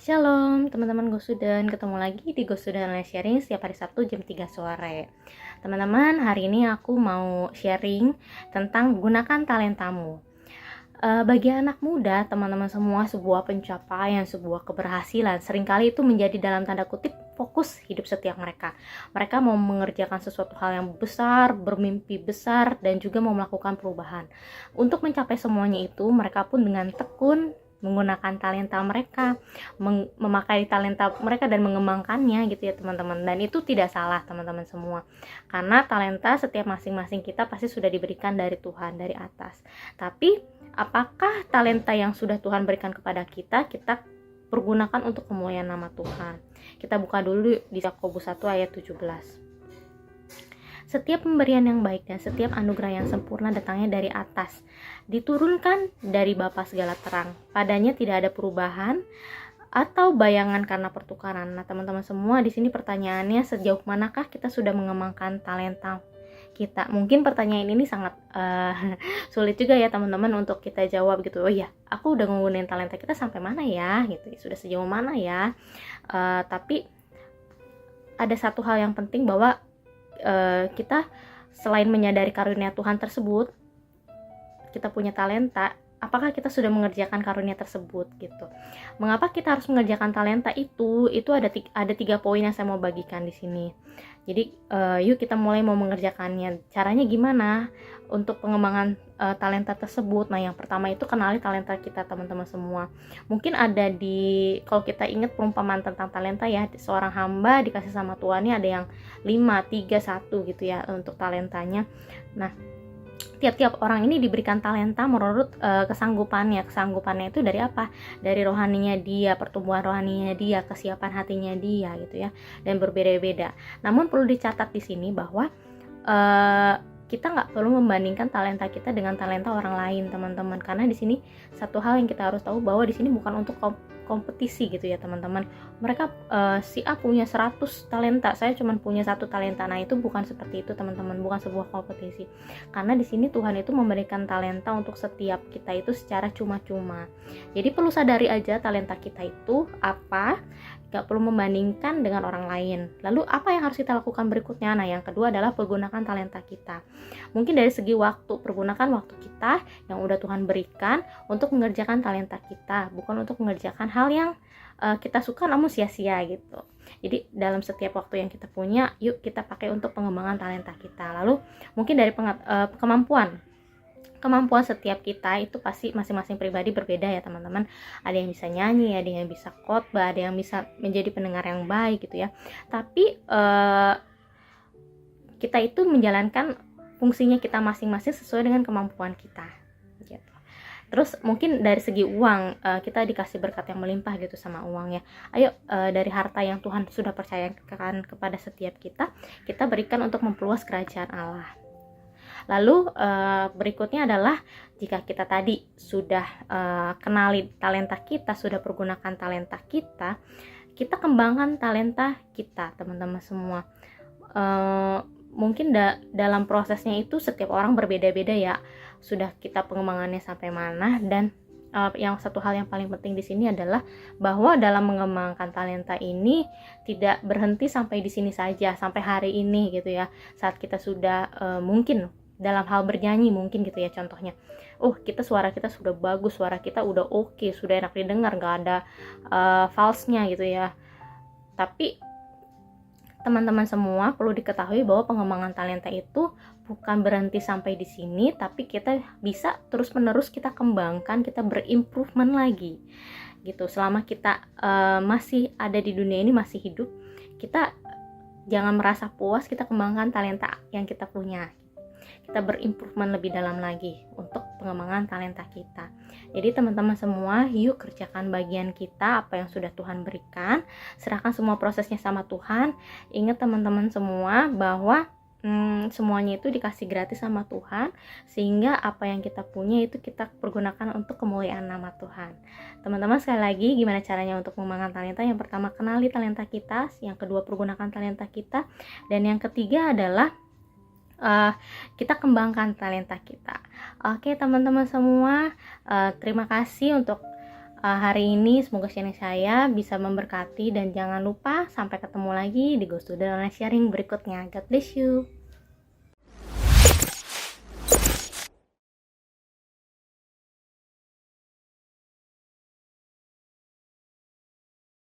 Shalom teman-teman Gosudan, ketemu lagi di Gosudan Online Sharing setiap hari Sabtu jam 3 sore. Teman-teman, hari ini aku mau sharing tentang gunakan talentamu. Bagi anak muda, teman-teman semua, sebuah pencapaian, sebuah keberhasilan seringkali itu menjadi dalam tanda kutip fokus hidup setiap mereka. Mereka mau mengerjakan sesuatu hal yang besar, bermimpi besar, dan juga mau melakukan perubahan. Untuk mencapai semuanya itu, mereka pun dengan tekun menggunakan talenta mereka, memakai talenta mereka dan mengembangkannya gitu ya teman-teman. Dan itu tidak salah teman-teman semua, karena talenta setiap masing-masing kita pasti sudah diberikan dari Tuhan, dari atas. Tapi apakah talenta yang sudah Tuhan berikan kepada kita pergunakan untuk kemuliaan nama Tuhan? Kita buka dulu di Yakobus 1 ayat 17. Setiap pemberian yang baik dan setiap anugerah yang sempurna datangnya dari atas, diturunkan dari Bapa segala terang. Padanya tidak ada perubahan atau bayangan karena pertukaran. Nah, teman-teman semua, di sini pertanyaannya, sejauh manakah kita sudah mengembangkan talenta kita? Mungkin pertanyaan ini sangat sulit juga ya teman-teman untuk kita jawab gitu. Oh ya, aku udah nggunain talenta kita sampai mana ya? Gitu. Sudah sejauh mana ya? Tapi ada satu hal yang penting, bahwa kita selain menyadari karunia Tuhan tersebut, kita punya talenta, apakah kita sudah mengerjakan karunia tersebut gitu. Mengapa kita harus mengerjakan talenta itu ada 3 poin yang saya mau bagikan di sini. Jadi yuk kita mulai mau mengerjakannya. Caranya gimana untuk pengembangan talenta tersebut? Nah, yang pertama itu kenali talenta kita teman-teman semua. Mungkin ada kalau kita ingat perumpamaan tentang talenta ya, seorang hamba dikasih sama tuannya ada yang 5, 3, 1 gitu ya untuk talentanya. Nah, tiap-tiap orang ini diberikan talenta menurut kesanggupannya. Kesanggupannya itu dari apa? Dari rohaninya dia, pertumbuhan rohaninya dia, kesiapan hatinya dia gitu ya. Dan berbeda-beda. Namun perlu dicatat di sini bahwa kita nggak perlu membandingkan talenta kita dengan talenta orang lain, teman-teman. Karena di sini satu hal yang kita harus tahu, bahwa di sini bukan untuk kompetisi gitu ya teman-teman. Mereka si A punya 100 talenta, saya cuma punya 1 talenta. Nah, itu bukan seperti itu teman-teman, bukan sebuah kompetisi. Karena di sini Tuhan itu memberikan talenta untuk setiap kita itu secara cuma-cuma. Jadi perlu sadari aja talenta kita itu apa, gak perlu membandingkan dengan orang lain. Lalu apa yang harus kita lakukan berikutnya? Nah, yang kedua adalah pergunakan talenta kita. Mungkin dari segi waktu, pergunakan waktu kita yang udah Tuhan berikan untuk mengerjakan talenta kita, bukan untuk mengerjakan hal yang kita suka namun sia-sia gitu. Jadi dalam setiap waktu yang kita punya, yuk kita pakai untuk pengembangan talenta kita. Lalu mungkin dari kemampuan setiap kita itu pasti masing-masing pribadi berbeda ya teman-teman. Ada yang bisa nyanyi, ada yang bisa khotbah, ada yang bisa menjadi pendengar yang baik gitu ya. Tapi kita itu menjalankan fungsinya kita masing-masing sesuai dengan kemampuan kita gitu. Terus mungkin dari segi uang, kita dikasih berkat yang melimpah gitu sama uang ya. Ayo dari harta yang Tuhan sudah percayakan kepada setiap kita berikan untuk memperluas kerajaan Allah. Lalu berikutnya adalah, jika kita tadi sudah kenali talenta kita, sudah pergunakan talenta kita kembangkan talenta kita teman-teman semua. Mungkin dalam prosesnya itu setiap orang berbeda-beda ya, sudah kita pengembangannya sampai mana. Dan yang satu hal yang paling penting di sini adalah bahwa dalam mengembangkan talenta ini tidak berhenti sampai di sini saja, sampai hari ini gitu ya. Saat kita sudah mungkin dalam hal bernyanyi mungkin gitu ya, contohnya, suara kita sudah bagus, suara kita udah oke, sudah enak didengar, gak ada false-nya gitu ya. Tapi teman-teman semua perlu diketahui bahwa pengembangan talenta itu bukan berhenti sampai di sini, tapi kita bisa terus-menerus kita kembangkan, kita berimprovement lagi gitu. Selama kita masih ada di dunia ini, masih hidup, kita jangan merasa puas, kita kembangkan talenta yang kita punya. Kita berimprovement lebih dalam lagi untuk pengembangan talenta kita. Jadi teman-teman semua, yuk kerjakan bagian kita, apa yang sudah Tuhan berikan. Serahkan semua prosesnya sama Tuhan. Ingat teman-teman semua bahwa semuanya itu dikasih gratis sama Tuhan, sehingga apa yang kita punya itu kita pergunakan untuk kemuliaan nama Tuhan. Teman-teman, sekali lagi, gimana caranya untuk mengembangkan talenta? Yang pertama, kenali talenta kita. Yang kedua, pergunakan talenta kita. Dan yang ketiga adalah kita kembangkan talenta kita. Oke teman-teman semua, terima kasih untuk hari ini. Semoga sharing saya bisa memberkati, dan jangan lupa sampai ketemu lagi di Go Student Online Sharing berikutnya. God bless you.